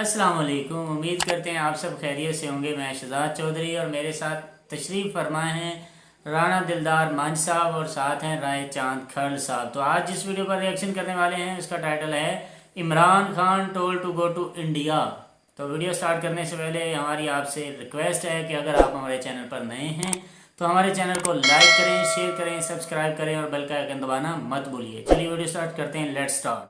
अस्सलाम वालेकुम। उम्मीद करते हैं आप सब खैरियत से होंगे। मैं शहजाद चौधरी और मेरे साथ तशरीफ़ फरमाए हैं राना दिलदार मंच साहब और साथ हैं राय चांद खल साहब। तो आज जिस वीडियो पर रिएक्शन करने वाले हैं उसका टाइटल है Imran Khan told to go to India. तो वीडियो स्टार्ट करने से पहले हमारी आपसे रिक्वेस्ट है कि अगर आप हमारे चैनल पर नए हैं तो हमारे चैनल को लाइक करें, शेयर करें, सब्सक्राइब करें और बेल का आइकन दबाना मत भूलिए। चलिए वीडियो स्टार्ट करते हैं। Let's start.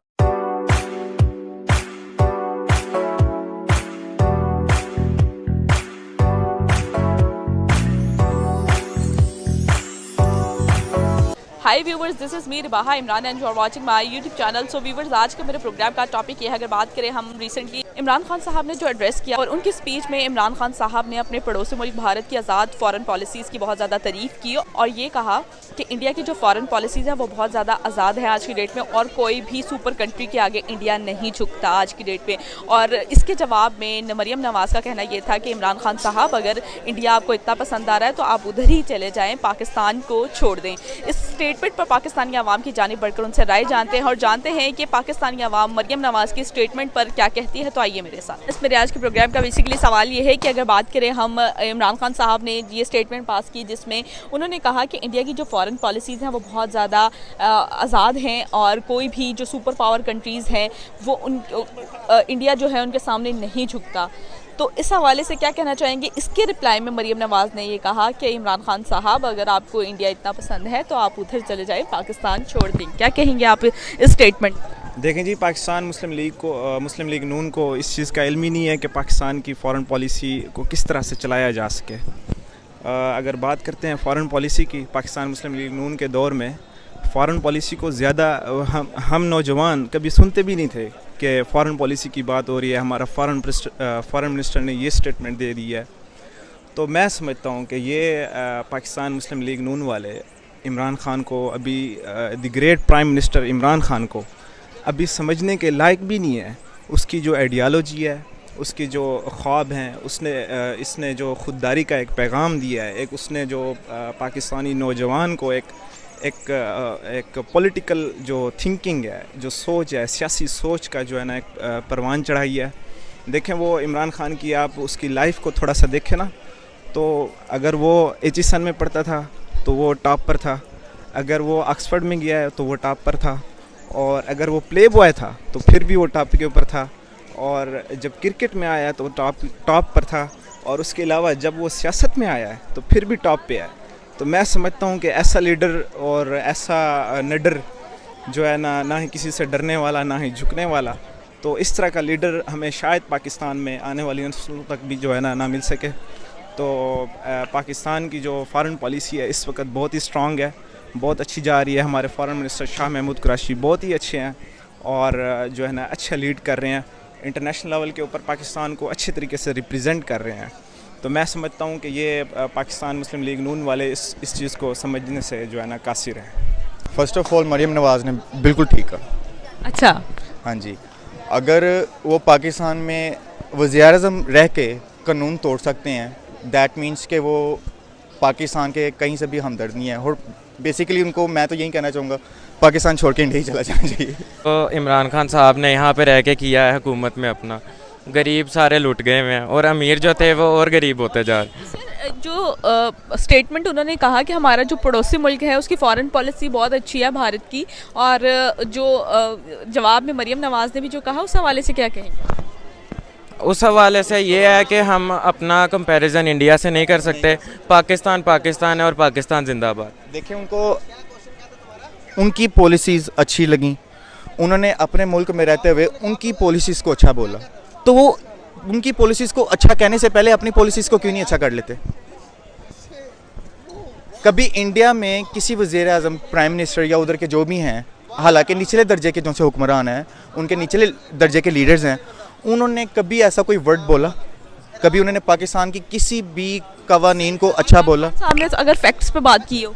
Hi viewers, this is me Ribaha Imran and you are watching my YouTube channel. So viewers, आज के मेरे प्रोग्राम का टॉपिक ये है, अगर बात करें हम रिसेंटली इमरान खान साहब ने जो एड्रेस किया और उनकी स्पीच में इमरान खान साहब ने अपने पड़ोसी मुल्क भारत की आज़ाद फ़ॉरेन पॉलिसीज़ की बहुत ज़्यादा तारीफ़ की और ये कहा कि इंडिया की जो फ़ॉरेन पॉलिसीज़ है वो बहुत ज़्यादा आज़ाद है आज की डेट में और कोई भी सुपर कंट्री के आगे इंडिया नहीं झुकता आज की डेट में। और इसके जवाब में मरियम नवाज़ का कहना ये था कि इमरान खान साहब, अगर इंडिया आपको इतना पसंद आ रहा है तो आप उधर ही चले जाएँ, पाकिस्तान को छोड़ दें। इस स्टेटमेंट पर पाकिस्तानी अवाम की जानिब बढ़कर उनसे राय जानते हैं और जानते हैं कि पाकिस्तानी अवाम मरियम नवाज़ की स्टेटमेंट पर क्या कहती है। तो आइए मेरे साथ। इस मेरे आज के प्रोग्राम का बेसिकली सवाल ये है कि अगर बात करें हम, इमरान खान साहब ने ये स्टेटमेंट पास की जिसमें उन्होंने कहा कि इंडिया की जो फॉरेन पॉलिसीज़ हैं वो बहुत ज़्यादा आज़ाद हैं और कोई भी जो सुपर पावर कंट्रीज़ हैं वो इंडिया जो है उनके सामने नहीं झुकता। तो इस हवाले से क्या कहना चाहेंगे? इसके रिप्लाई में मरियम नवाज़ ने ये कहा कि इमरान खान साहब, अगर आपको इंडिया इतना पसंद है तो आप उधर चले जाएं, पाकिस्तान छोड़ दें। क्या कहेंगे आप इस स्टेटमेंट? देखें जी, पाकिस्तान मुस्लिम लीग नून को इस चीज़ का इल्म ही नहीं है कि पाकिस्तान की फ़ॉरेन पॉलिसी को किस तरह से चलाया जा सके। अगर बात करते हैं फ़ॉरेन पॉलिसी की, पाकिस्तान मुस्लिम लीग नून के दौर में फ़ॉरेन पॉलिसी को ज़्यादा हम नौजवान कभी सुनते भी नहीं थे कि फ़ॉरेन पॉलिसी की बात हो रही है, हमारा फ़ॉरेन मिनिस्टर ने ये स्टेटमेंट दे दी है। तो मैं समझता हूँ कि ये पाकिस्तान मुस्लिम लीग नून वाले इमरान खान को अभी the great prime minister Imran Khan को अभी समझने के लायक भी नहीं है। उसकी जो आइडियालॉजी है, उसकी जो ख्वाब हैं, इसने जो खुददारी का एक पैगाम दिया है, एक उसने जो पाकिस्तानी नौजवान को एक पॉलिटिकल जो थिंकिंग है, जो सोच है, सियासी सोच का जो है ना एक परवान चढ़ाई है। देखें, वो इमरान खान की आप उसकी लाइफ को थोड़ा सा देखें ना, तो अगर वो एचिसन में पढ़ता था तो वो टॉप पर था, अगर वो ऑक्सफर्ड में गया है तो वो टॉप पर था, और अगर वो प्ले बॉय था तो फिर भी वो टॉप के ऊपर था, और जब क्रिकेट में आया तो टॉप पर था, और उसके अलावा जब वो सियासत में आया है तो फिर भी टॉप पे है। तो मैं समझता हूँ कि ऐसा लीडर और ऐसा निडर जो है ना ही किसी से डरने वाला, ना ही झुकने वाला, तो इस तरह का लीडर हमें शायद पाकिस्तान में आने वाली नस्लों तक भी जो है ना मिल सके। तो पाकिस्तान की जो फ़ॉरेन पॉलिसी है इस वक्त बहुत ही स्ट्रॉन्ग है, बहुत अच्छी जा रही है। हमारे फ़ॉरेन मिनिस्टर शाह महमूद कुरैशी बहुत ही अच्छे हैं और जो है ना अच्छा लीड कर रहे हैं, इंटरनेशनल लेवल के ऊपर पाकिस्तान को अच्छे तरीके से रिप्रेजेंट कर रहे हैं। तो मैं समझता हूँ कि ये पाकिस्तान मुस्लिम लीग नून वाले इस चीज़ को समझने से जो है ना कासिर हैं। फ़र्स्ट ऑफ़ ऑल मरियम नवाज़ ने बिल्कुल ठीक कहा। अच्छा, हाँ जी, अगर वो पाकिस्तान में वज़ीर-ए-आज़म रह के कानून तोड़ सकते हैं, दैट मीन्स कि वो पाकिस्तान के कहीं से भी हमदर्द नहीं है। और बेसिकली उनको मैं तो यही कहना चाहूँगा, पाकिस्तान छोड़ के इंडिया ही चला जाना चाहिए। तो इमरान खान साहब ने यहाँ पे रह के किया है हुकूमत में अपना, गरीब सारे लुट गए हुए हैं और अमीर जो थे वो और गरीब होते जा रहे। जो स्टेटमेंट उन्होंने कहा कि हमारा जो पड़ोसी मुल्क है उसकी फॉरेन पॉलिसी बहुत अच्छी है भारत की, और जो जवाब में मरियम नवाज़ ने भी जो कहा उस हवाले से क्या कहेंगे? उस हवाले से ये है कि हम अपना कंपैरिजन इंडिया से नहीं कर सकते। पाकिस्तान है और पाकिस्तान जिंदाबाद। देखिए, उनकी पॉलिसीज़ अच्छी लगी, उन्होंने अपने मुल्क में रहते हुए उनकी पॉलिसीज़ को अच्छा बोला, तो वो उनकी पॉलिसीज़ को अच्छा कहने से पहले अपनी पॉलिसीज़ को क्यों नहीं अच्छा कर लेते? कभी इंडिया में किसी वज़ीर-ए-आज़म, प्राइम मिनिस्टर या उधर के जो भी हैं, हालांकि निचले दर्जे के जो से हुक्मरान हैं, उनके निचले दर्जे के लीडर्स हैं, उन्होंने कभी ऐसा कोई वर्ड बोला? कभी उन्होंने पाकिस्तान की किसी भी कवानीन को अच्छा बोला? सामने अगर फैक्ट्स पे बात की हो,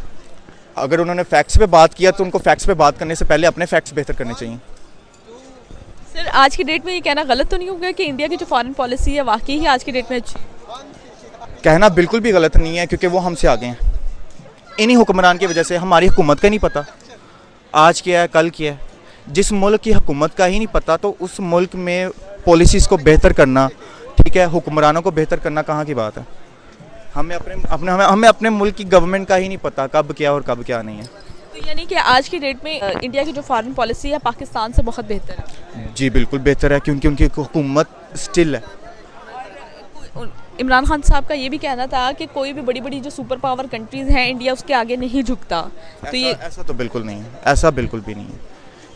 अगर उन्होंने फैक्ट्स पे बात किया तो उनको फैक्ट्स पे बात करने से पहले अपने फैक्ट्स बेहतर करने चाहिए। सर, आज की डेट में ये कहना गलत तो नहीं होगा कि इंडिया की जो फॉरेन पॉलिसी है वाकई ही आज की डेट में अच्छी? कहना बिल्कुल भी गलत नहीं है, क्योंकि वो हमसे आगे हैं। इन्हीं हुक्मरान की वजह से हमारी हुकूमत का नहीं पता आज क्या है कल क्या है। जिस मुल्क की हुकूमत का ही नहीं पता तो उस मुल्क में पॉलिसीज़ को बेहतर करना, ठीक है, हुक्मरानों को बेहतर करना कहाँ की बात है। हमें अपने मुल्क की गवर्नमेंट का ही नहीं पता कब क्या और कब क्या नहीं है। तो यानी कि आज की डेट में इंडिया की जो फॉरेन पॉलिसी है पाकिस्तान से बहुत बेहतर है। जी बिल्कुल बेहतर है, क्योंकि उनकी हुकूमत स्टिल है। इमरान खान साहब का ये भी कहना था कि कोई भी बड़ी बड़ी जो सुपर पावर कंट्रीज़ हैं इंडिया उसके आगे नहीं झुकता। तो ये ऐसा तो बिल्कुल नहीं है, ऐसा बिल्कुल भी नहीं है।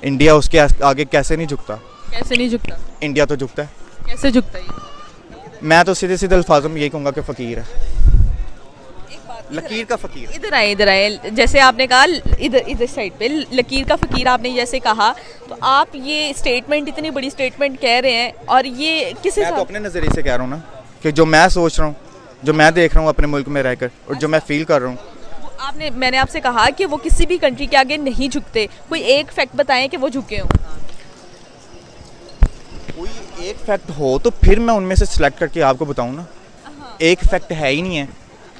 इंडिया उसके आगे कैसे नहीं झुकता? कैसे नहीं झुकता? इंडिया तो झुकता है। कैसे झुकता है? मैं तो सीधे सीधे अल्फाजों में यही कहूँगा कि फ़कीर है, लकीर का फ़कीर। इधर आए जैसे आपने कहा इधर साइड पे लकीर का फ़कीर आपने जैसे कहा, तो आप ये स्टेटमेंट इतनी बड़ी स्टेटमेंट कह रहे हैं और ये किसी मैं तो अपने नज़रिए से कह रहा हूँ ना कि जो मैं सोच रहा हूँ, जो मैं देख रहा हूँ अपने मुल्क में रहकर और जो मैं फील कर रहा हूँ। मैंने आपसे कहा कि वो किसी भी कंट्री के आगे नहीं झुकते, कोई एक फैक्ट बताएं कि वो झुके हों। कोई एक फैक्ट हो तो फिर मैं उनमें से सिलेक्ट करके आपको बताऊँ ना। एक फैक्ट है ही नहीं है।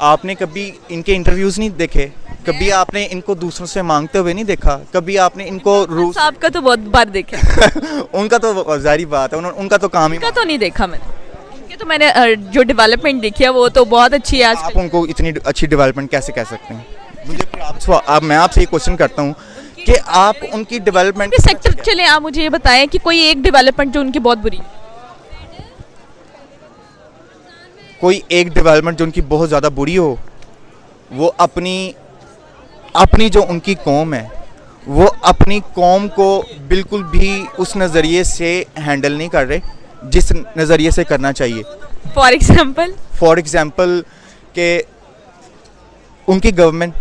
आपने कभी इनके इंटरव्यूज़ नहीं देखे, कभी आपने इनको दूसरों से मांगते हुए नहीं देखा, कभी आपने इनको रूस साहब का तो बहुत बार देखा उनका तो जारी बात है, उनका तो काम ही। उनका तो नहीं देखा मैंने, तो मैंने जो डेवलपमेंट देखी है वो तो बहुत अच्छी है। आज आप उनको इतनी अच्छी डेवलपमेंट कैसे कह सकते हैं? मुझे अब मैं आपसे ये क्वेश्चन करता हूँ कि आप उनकी डेवलपमेंट सेक्टर चले, आप मुझे ये बताएं कि कोई एक डेवलपमेंट जो उनकी बहुत बुरी, कोई एक डेवलपमेंट जो उनकी बहुत ज़्यादा बुरी हो, वो अपनी जो उनकी कौम है वो अपनी कौम को बिल्कुल भी उस नज़रिए से हैंडल नहीं कर रहे जिस नज़रिए से करना चाहिए। फॉर एग्ज़ाम्पल के उनकी गवर्नमेंट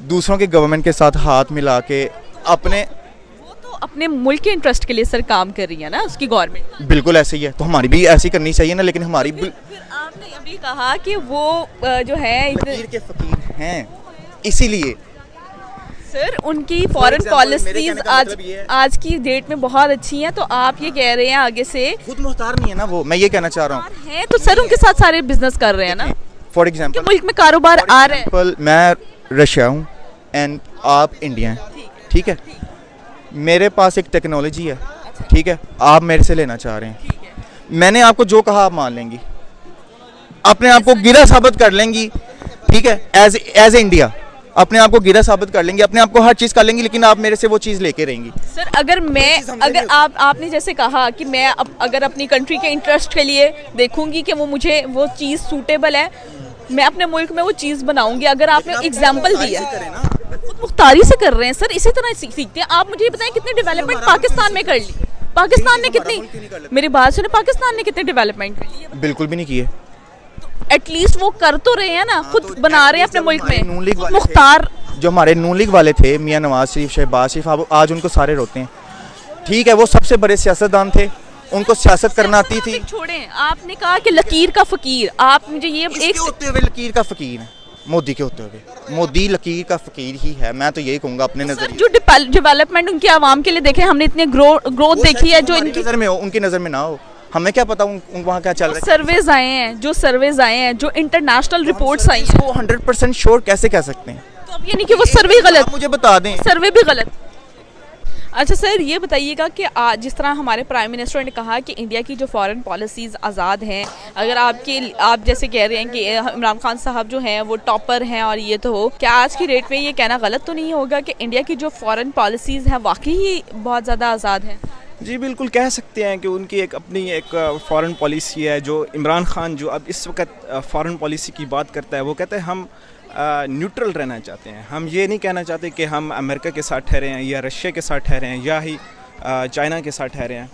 दूसरों के गवर्नमेंट के साथ हाथ मिला के अपने मुल्क के इंटरेस्ट के लिए सर काम कर रही है ना उसकी गवर्नमेंट। बिल्कुल ऐसे ही है, तो हमारी भी ऐसी करनी चाहिए ना। लेकिन हमारी आपने अभी कहा कि वो जो है फकीर के फकीर हैं, इसीलिए सर उनकी फॉरेन पॉलिसीज आज की डेट में बहुत अच्छी हैं, तो आप ये कह रहे हैं आगे से खुद मुख्तार नहीं है ना वो, मैं ये कहना चाह रहा हूँ है, तो सर उनके साथ सारे बिजनेस कर रहे हैं ना। फॉर एग्जाम्पल मुल्क में कारोबार आ रहे हैं। मैं रशिया हूँ एंड आप इंडिया हैं, ठीक है, मेरे पास एक टेक्नोलॉजी है, ठीक है, आप मेरे से लेना चाह रहे हैं, मैंने आपको जो कहा आप मान लेंगी, अपने आप को गिरा साबित कर लेंगी, ठीक है, एज इंडिया अपने आप को गिरा साबित कर लेंगी, अपने आप को हर चीज़ कर लेंगी, लेकिन आप मेरे से वो चीज़ लेके रहेंगी। सर अगर आपने जैसे कहा कि मैं अगर अपनी कंट्री के इंटरेस्ट के लिए देखूंगी कि वो मुझे वो चीज़ सूटेबल है, मैं अपने मुल्क में वो चीज़ बनाऊंगी। अगर आपने एग्जाम्पल दिया, मुख्तारी से कर रहे हैं सर, इसी तरह सीखते हैं। आप मुझे बताएं कितनी डेवलपमेंट पाकिस्तान में कर ली? पाकिस्तान ने कितनी, मेरी बात सुने, पाकिस्तान ने कितनी डेवलपमेंट कर ली? बिल्कुल भी नहीं की है। एटलीस्ट वो कर तो रहे हैं ना, खुद बना रहे हैं अपने मुल्क में। मुख्तार जो हमारे नून लीग वाले थे, मियां नवाज शरीफ, शहबाज शरीफ, आज उनको सारे रोते हैं, ठीक है, वो सबसे बड़े सियासतदान थे, उनको सियासत करना आती थी। छोड़ें, आपने कहा कि लकीर का फकीर, आप मुझे ये एक होते हुए लकीर का फकीर है, मोदी के होते हुए मोदी लकीर का फकीर ही है। मैं तो यही कहूँगा अपने नजर, जो डेवलपमेंट उनकी आवाम के लिए देखे, हमने इतनी ग्रोथ देखी है जो इनकी नज़र में हो, उनकी नज़र में ना हो, हमें क्या पता वहाँ क्या चल रहा है। सर्वेज आए हैं, जो इंटरनेशनल रिपोर्ट्स आई हैं, वो 100% श्योर कैसे कह सकते हैं? तो अब ये नहीं कि वो सर्वे गलत, मुझे बता दें, सर्वे भी गलत। अच्छा सर, ये बताइएगा कि जिस तरह हमारे प्राइम मिनिस्टर ने कहा कि इंडिया की जो फॉरेन पॉलिसीज़ आज़ाद हैं, अगर आप जैसे कह रहे हैं कि इमरान खान साहब जो हैं वो टॉपर हैं और ये तो हो, क्या आज की डेट में ये कहना गलत तो नहीं होगा कि इंडिया की जो फॉरेन पॉलिसीज़ हैं वाकई ही बहुत ज़्यादा आज़ाद हैं? जी बिल्कुल कह सकते हैं कि उनकी एक अपनी एक फ़ॉरेन पॉलिसी है। जो इमरान खान जो अब इस वक्त फ़ॉरेन पॉलिसी की बात करता है, वो कहते हैं हम न्यूट्रल रहना चाहते हैं, हम ये नहीं कहना चाहते कि हम अमेरिका के साथ ठहरे हैं या रशिया के साथ ठहरे हैं या ही चाइना के साथ ठहरे हैं।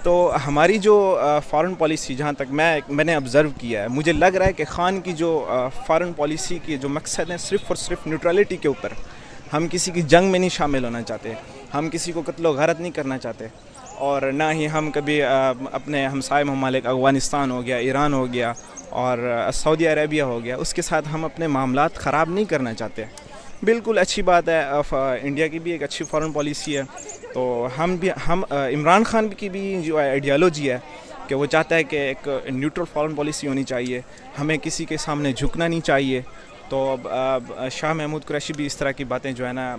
तो हमारी जो फ़ॉरेन पॉलिसी, जहाँ तक मैंने ऑब्ज़र्व किया है, मुझे लग रहा है कि ख़ान की जो फ़ॉरेन पॉलिसी की जो मकसद है सिर्फ़ और सिर्फ न्यूट्रलिटी के ऊपर। हम किसी की जंग में नहीं शामिल होना चाहते, हम किसी को कत्ल गारत नहीं करना चाहते, और ना ही हम कभी अपने हमसाय ममालिक अफ़गानिस्तान हो गया, ईरान हो गया और सऊदी अरेबिया हो गया, उसके साथ हम अपने मामलात ख़राब नहीं करना चाहते। बिल्कुल अच्छी बात है, इंडिया की भी एक अच्छी फ़ॉरेन पॉलिसी है। तो हम इमरान खान की भी जो आइडियालॉजी है कि वो चाहता है कि एक न्यूट्रल फ़ॉरेन पॉलिसी होनी चाहिए, हमें किसी के सामने झुकना नहीं चाहिए। तो शाह महमूद कुरैशी भी इस तरह की बातें जो है ना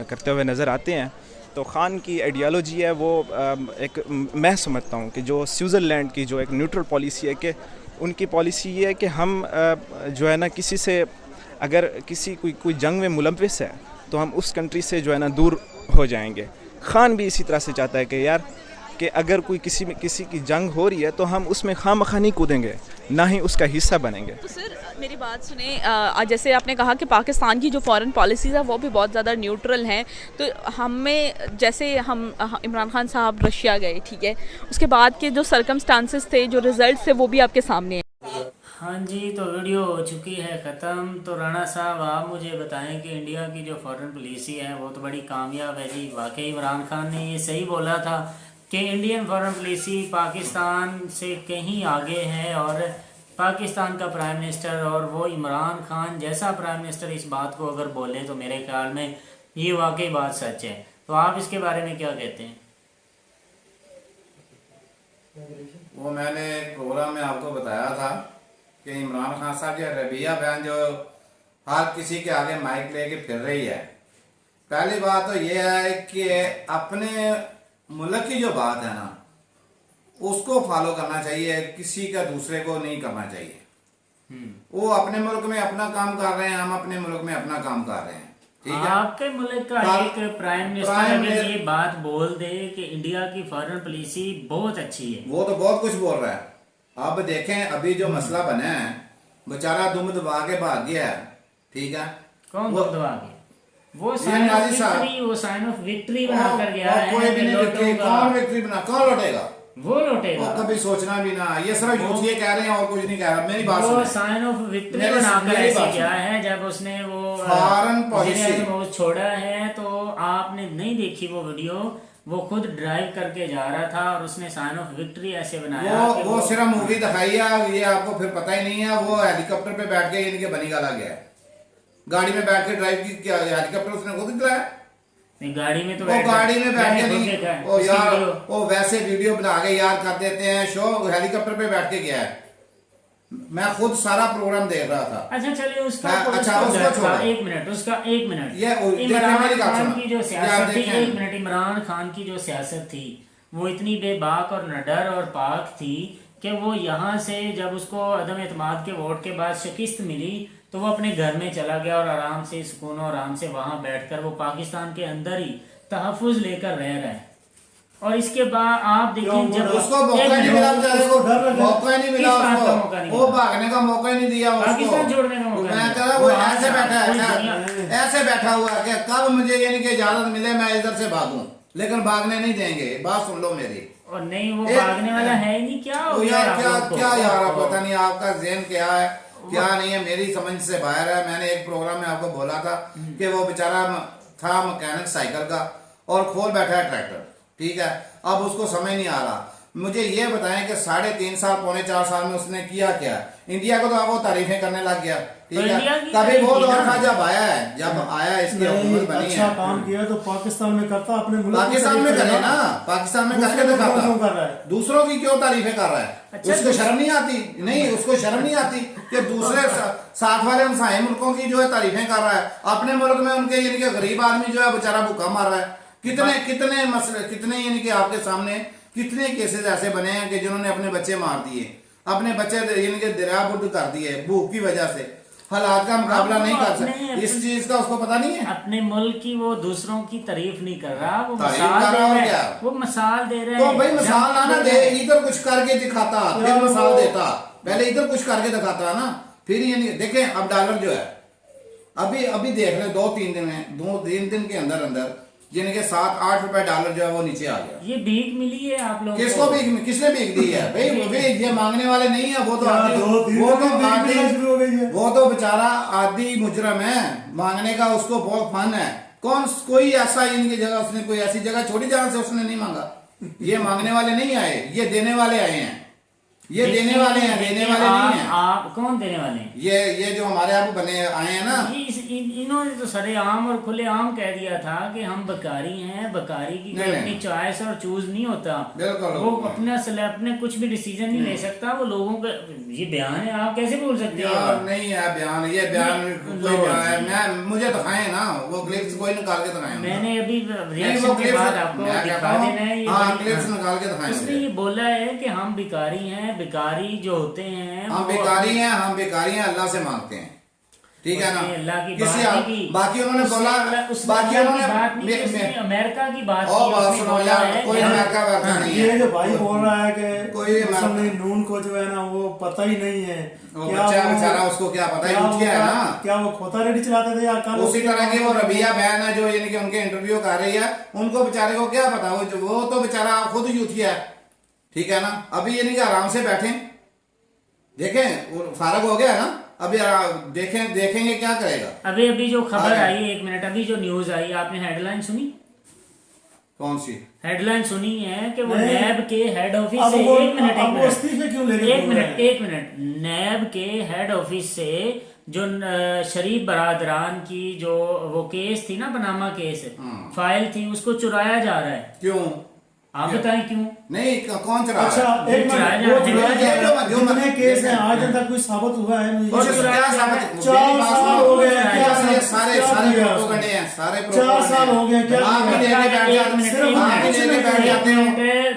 करते हुए नज़र आते हैं। तो ख़ान की आइडियालॉजी है वो एक मैं समझता हूँ कि जो स्विट्ज़रलैंड की जो एक न्यूट्रल पॉलिसी है कि उनकी पॉलिसी ये है कि हम जो है ना किसी से अगर किसी कोई जंग में मुलव्विस है तो हम उस कंट्री से जो है ना दूर हो जाएंगे। ख़ान भी इसी तरह से चाहता है कि यार कि अगर कोई किसी की जंग हो रही है तो हम उसमें खामखा नहीं कूदेंगे, ना ही उसका हिस्सा बनेंगे। तो सर मेरी बात सुने, जैसे आपने कहा कि पाकिस्तान की जो फॉरेन पॉलिसीज़ है वो भी बहुत ज़्यादा न्यूट्रल हैं, तो हमें जैसे हम इमरान खान साहब रशिया गए, ठीक है, उसके बाद के जो सर्कमस्टांसेस थे, जो रिजल्ट थे, वो भी आपके सामने हैं। हाँ जी, तो वीडियो हो चुकी है ख़त्म। तो राणा साहब आप मुझे बताएं कि इंडिया की जो फॉरेन पॉलिसी है वो तो बड़ी कामयाब है जी। वाकई इमरान खान ने ये सही बोला था कि इंडियन फॉरेन पॉलिसी पाकिस्तान से कहीं आगे है, और पाकिस्तान का प्राइम मिनिस्टर और वो इमरान खान जैसा प्राइम मिनिस्टर इस बात को अगर बोले तो मेरे ख्याल में ये वाकई बात सच है। तो आप इसके बारे में क्या कहते हैं? वो मैंने प्रोग्राम में आपको बताया था कि इमरान खान साहब की रबिया बयान जो हर किसी के आगे माइक लेके फिर रही है। पहली बात तो ये है कि अपने मुल्क की जो बात है ना उसको फॉलो करना चाहिए, किसी का दूसरे को नहीं करना चाहिए। वो अपने मुल्क में अपना काम कर रहे हैं, हम अपने मुल्क में अपना काम कर रहे हैं, ठीक है। आपके मुल्क का एक प्राइम मिनिस्टर अगर ये बात बोल दे कि इंडिया की फॉरेन पॉलिसी बहुत अच्छी है, वो तो बहुत कुछ बोल रहा है। अब देखें अभी जो मसला बना है, बेचारा दुम दबा के भाग गया है, ठीक है। कौन दुम दबा के? वो साइन ऑफ विक्ट्री बनाकर गया है। कोई भी नहीं विक्ट्री, कौन विक्ट्री बना, कौन लौटेगा? वो लौटेगा। कभी सोचना भी ना, ये सिर्फ ये कह रहे हैं और कुछ नहीं कह रहा। मेरी बात सुनो, वो साइन ऑफ विक्ट्री बनाकर ऐसे गया है जब उसने वो फॉरेन पॉलिसी छोड़ा है। तो आपने नहीं देखी वो वीडियो, वो खुद ड्राइव करके जा रहा था और उसने साइन ऑफ विक्ट्री ऐसे बनाया। वो सिर्फ मूवी दिखाई है, ये आपको फिर पता ही नहीं है। वो हेलीकॉप्टर पे बैठ के इनके बनी गाला गया है, गाड़ी में बैठ के ड्राइव की क्या, हेलीकॉप्टर उसने खुद चलाया। गाड़ी में तो वो गाड़ी में बैठ के नहीं, वो यार वो वैसे वीडियो बना के यार कर देते हैं शो, हेलीकॉप्टर पे बैठ के गया है। मैं खुद सारा प्रोग्राम देख रहा था। अच्छा चलिए उसका एक मिनट ये इमरान खान की जो सियासत थी, एक मिनट, इमरान खान की जो सियासत थी वो इतनी बेबाक और निडर और पाक थी कि वो यहाँ से जब उसको अदम एतमाद के वोट के बाद शिकस्त मिली तो वो अपने घर में चला गया और आराम से सुकून और आराम से वहाँ बैठकर वो पाकिस्तान के अंदर ही तहफ़्फ़ुज़ लेकर रह रहा है। और इसके बाद आप देखें जब उसको मौका नहीं मिला, मौका नहीं मिला उसको, वो भागने का मौका ही नहीं दिया उसको, पाकिस्तान छोड़ने का मौका। मैं कह रहा वो ऐसे बैठा है, ऐसे बैठा हुआ है कि कब मुझे यानी कि इजाजत मिले मैं इधर से भागूं, लेकिन भागने नहीं देंगे। बात सुन लो मेरी। और नहीं वो भागने वाला है ही नहीं। क्या हो यार क्या यार पता नहीं आपका ज़हन क्या है क्या नहीं है, मेरी समझ से बाहर है। मैंने एक प्रोग्राम में आपको बोला था कि वो बेचारा था मैकेनिक साइकिल का और खोल बैठा है ट्रैक्टर, ठीक है। अब उसको समझ नहीं आ रहा। मुझे ये बताएं कि 3.5 साल पौने 4 साल में उसने किया क्या? इंडिया को तो आप वो तारीफें करने लग गया, ठीक है। कभी वो दौर था जब आया इसकी हुकूमत बनी अच्छा काम किया तो पाकिस्तान में करता, अपने मुल्क पाकिस्तान में करे ना, पाकिस्तान में करके दिखाता, दूसरों की क्यों तारीफें कर रहा है? उसको शर्म नहीं आती? नहीं, उसको शर्म नहीं आती कि दूसरे साथ वाले हमसाये मुल्कों की जो है तारीफें कर रहा है, अपने मुल्क में उनके यानी कि गरीब आदमी जो है बेचारा भूखा मार रहा है। कितने मसले, कितने यानी कि आपके सामने कितने केसेस ऐसे बने हैं कि जिन्होंने अपने बच्चे मार दिए, अपने बच्चे यानी कि दरियाबुद्ध कर दिए भूख की वजह से, हालात का मुकाबला नहीं कर सकते। इस चीज का उसको पता नहीं है। अपने मुल्क की वो दूसरों की तारीफ नहीं कर रहा, वो तारीफ मिसाल कर दे रहा रहा है है। क्या? वो मिसाल दे रहा तो है। भाई मिसाल आना दे, इधर कुछ करके दिखाता फिर मिसाल देता, पहले इधर कुछ करके दिखाता ना, फिर ये देखें। अब डॉलर जो है अभी देख रहे 2-3 दिन में, 2-3 दिन के अंदर जिनके 7-8 रुपए डॉलर जो है वो नीचे आ गया। ये भीख मिली है आप लोगों को? किसको भीख, किसने भीख दी है भाई? ये मांगने वाले नहीं है, वो तो बेचारा आदि मुजरम है, मांगने का उसको बहुत फन है। कोई ऐसा इनकी जगह उसने कोई ऐसी जगह छोड़ी जहां से उसने नहीं मांगा। ये मांगने वाले नहीं आए, ये देने वाले आए हैं। ये देने वाले हैं, देने वाले नहीं है। आप कौन देने वाले हैं? ये जो हमारे आप बने आए हैं ना, इन्होंने तो सरेआम और खुलेआम कह दिया था कि हम बकारी हैं, बकारी की कोई अपनी चॉइस और चूज नहीं होता, वो अपने कुछ भी डिसीजन नहीं ले सकता, वो लोगों का ये बयान है, आप कैसे बोल सकते हैं? नहीं है बयान, ये बयान कोई बयान है, मैं मुझे दिखाएं ना वो क्लिप्स, कोई निकाल के दिखाएं। मैंने अभी रिएक्शन के बाद आपको दिखा देना है, हाँ क्लिप्स निकाल के दिखाएं। उसने ये बोला है कि हम भिखारी हैं, भिखारी जो होते हैं हम भिखारी हैं, हम भिखारी हैं, अल्लाह से मांगते हैं, ठीक है ना। अल्लाह की किसी बात नहीं की, बाकी उन्होंने बोला, बाकी उन्होंने बात नहीं की, उसने अमेरिका की बात की, उसने बोला है कोई अमेरिका वैसा नहीं है। ये जो भाई बोल रहा है कि कोई मुस्लिम लीग नून को जो है ना वो पता ही नहीं है, वो बच्चा बेचारा उसको क्या पता है, उठ गया है ना। क्या वो खोता रेडी चलाते थे या कल उसी तरह की वो रबिया बहन है जो यानी कि उनके इंटरव्यू कर रही है, उनको बेचारे को क्या पता, वो तो बेचारा खुद यूथिया है, ठीक है ना। अभी यानी कि आराम से बैठे देखें, वो फारग हो गया है ना, अभी देखेंगे क्या करेगा। अभी जो खबर आई है, 1 मिनट, अभी जो न्यूज आई, आपने हेडलाइन सुनी? कौन सी हेडलाइन सुनी है कि वो नैब के हेड ऑफिस अब से वो- एक मिनट अब वो इस्तीफे क्यों ले रहे हैं? एक मिनट नैब के हेड ऑफिस से जो शरीफ बरादरान की जो वो केस थी ना, पनामा केस फाइल थी, उसको चुराया जा रहा है। क्यों? आप बताएं क्यों? नहीं कौन चला अच्छा रहा है? एक मिनट, वो जितने केस हैं आज तक कोई साबित हुआ है नहीं? और क्या साबित? 4 साल हो गए हैं, क्या ये सारे क्या सारे किया प्रोपोगंडे हैं, सारे 4 साल हो गए, क्या आप भी किया? लेके बैठ जाते, आप भी लेके बैठ जाते हो।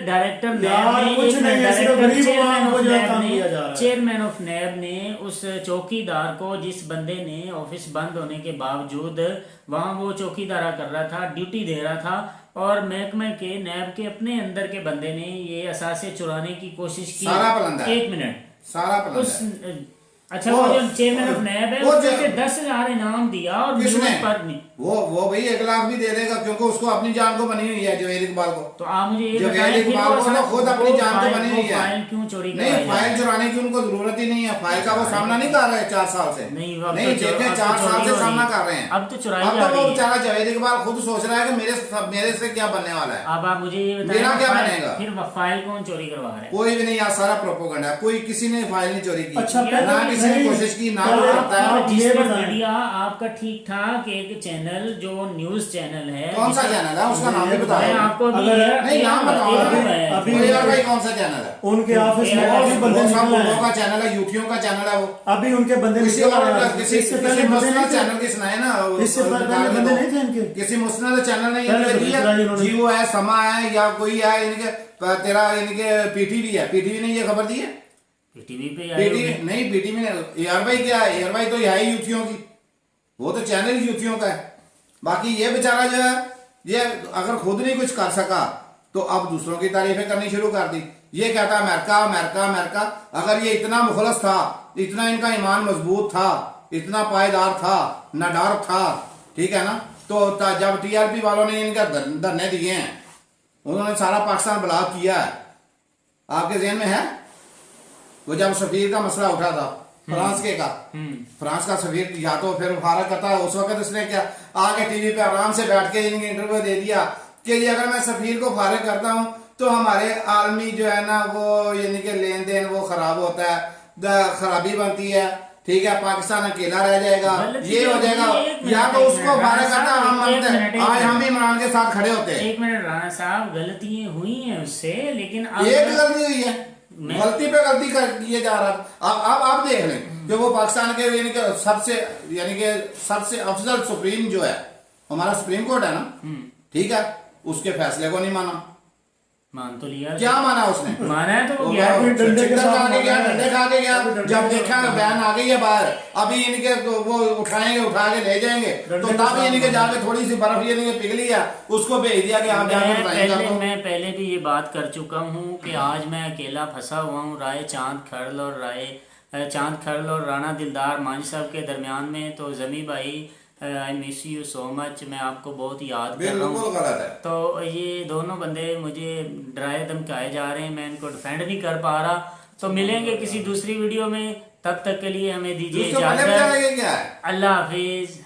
डायरेक्टर यार, कुछ नहीं है, सिर्फ गरीब आवाम को जो है काम दिया जा रहा है। चेयरमैन ऑफ नैब ने उस चौकीदार को, जिस बंदे ने ऑफिस बंद होने के बावजूद वहां वो चौकीदारा कर रहा था, ड्यूटी दे रहा था, और महकमे के नैब के अपने अंदर के बंदे ने ये असासे चुराने की कोशिश की। सारा पलंदा है। 1 मिनट, सारा उस प्लान अच्छा वो जो चेयरमैन ऑफ नैब है, वो उसने जो- 10,000 इनाम दिया और किसने? न्यूज़ पर नहीं। वो भाई 1 लाख भी दे देगा, क्योंकि उसको अपनी जान को बनी हुई है जवेद इकबाल को। तो आप मुझे ये जवेद बताएं, फिर इकबाल वो को ना खुद अपनी जान को बनी हुई है। फाइल क्यों चोरी नहीं, करवाई जा फाइल रही है? चुराने की उनको जरूरत ही नहीं है, फाइल का वो सामना नहीं कर रहे 4 साल से। नहीं, अब नहीं तो देखे अब तो 4 साल चोरी से हो सामना रही है। कर रहे हैं। अब तो चुराई अब जा तो रही वो है। बेचारा जवेद इकबाल खुद सोच रहा है कि मेरे से क्या बनने वाला है। अब आप मुझे ये बताएं, मेरा क्या फाइल- बनेगा? फिर फाइल कौन चोरी करवा रहा है? कोई भी नहीं, यहाँ सारा प्रोपोगंडा है, कोई किसी ने फाइल नहीं चोरी की, अच्छा, ना पहले- किसी ने नहीं, कोशिश की, ना पहले- कोई करता है। आप ये जिसने बताएं। मीडिया आपका ठीक ठाक एक चैनल जो न्यूज चैनल है, कौन सा चैनल है उसका नाम भी मैं बताओ। आपको अभी अगर- नहीं नाम बताओ ना। अभी- कोई यार भाई कौन सा चैनल है? उनके ऑफिस में वो- अभी बंदे वो सब निकले लोगों हैं, का चैनल है, यूट्यूब का चैनल है वो। अभी उनके बंदे किसी निकले और हैं। किसी इससे पहले किसी बंदे मुस्लिम नहीं थे। चैनल की सुनाए ना, इससे पहले बंदे नहीं थे इनके। किसी मुस्लिम चैनल ने पहले तो इनके बिचरा इन्होंने। दिया, जियो है, समा है, या कोई है इनके तेरा इनके पीटीवी है, पीटीवी ने ये खबर दी है। टीवी पे आई पीटीवी होगी। नहीं, पीटीवी ने एयर भाई क्या है, एयर भाई तो यह है यूथियों की, वो तो चैनल यूथियों का है। बाकी ये बेचारा जो है, ये अगर खुद नहीं कुछ कर सका तो अब दूसरों की तारीफें करनी शुरू कर दी। ये कहता अमेरिका अमेरिका अमेरिका। अगर ये इतना मुखलस था, इतना इनका ईमान मजबूत था, इतना पायदार था, नडार था, ठीक है ना, तो जब टीआरपी वालों ने इनका धरने दिए हैं, उन्होंने सारा पाकिस्तान ब्लॉक किया है। आपके ज़हन में है वो जब सफीर का मसला उठा था फ्रांस के का, फ्रांस का सफीर या तो फिर फारग करता है, उस वक्त उसने क्या आगे टीवी पे आराम से बैठ के इनकी इंटरव्यू दे दिया कि ये अगर मैं सफीर को फारग करता हूं तो हमारे आलमी जो है ना वो यानी कि लेन देन वो खराब होता है, खराबी बनती है, ठीक है, पाकिस्तान अकेला रह जाएगा, ये हो जाएगा। या तो उसको फारग करता हम मानते हैं, आज हम भी इमरान के साथ खड़े होते हैं। 1 मिनट राणा साहब, गलतियां हुई हैं उससे, लेकिन अब एक गलती हुई है, गलती पे गलती कर किए जा रहा है। अब आप देख लें कि वो पाकिस्तान के यानी कि सबसे अफजल सुप्रीम जो है हमारा सुप्रीम कोर्ट है ना, ठीक है, उसके फैसले को नहीं माना। मान तो लिया, क्या माना उसने? माना है तो वो वो गया डंडे के साथ खा के गया, डंडे खा के गया। डंडे जब के देखा साथ बयान आ गई है बाहर, अभी इनके वो उठाएंगे, उठा के ले जाएंगे, तो डंडे के तब साथ इनके जाके थोड़ी सी बर्फ यानी कि पिघली है, उसको भेज दिया कि आप जाके उठाएंगे। मैं पहले भी ये बात कर चुका हूँ कि आज मैं अकेला फंसा हुआ हूँ राय चांद खड़ल और राणा दिलदार मांझ साहब के दरमियान में। तो जमी भाई, I miss you so much, मैं आपको बहुत याद कर रहा बिल्कुल हूँ। गलत है। तो ये दोनों बंदे मुझे डराए धमकाए जा रहे हैं, मैं इनको डिफेंड नहीं कर पा रहा। तो मिलेंगे किसी दूसरी वीडियो में, तब तक के लिए हमें दीजिए दूसरों को इजाजत। क्या है? अल्लाह हाफिज।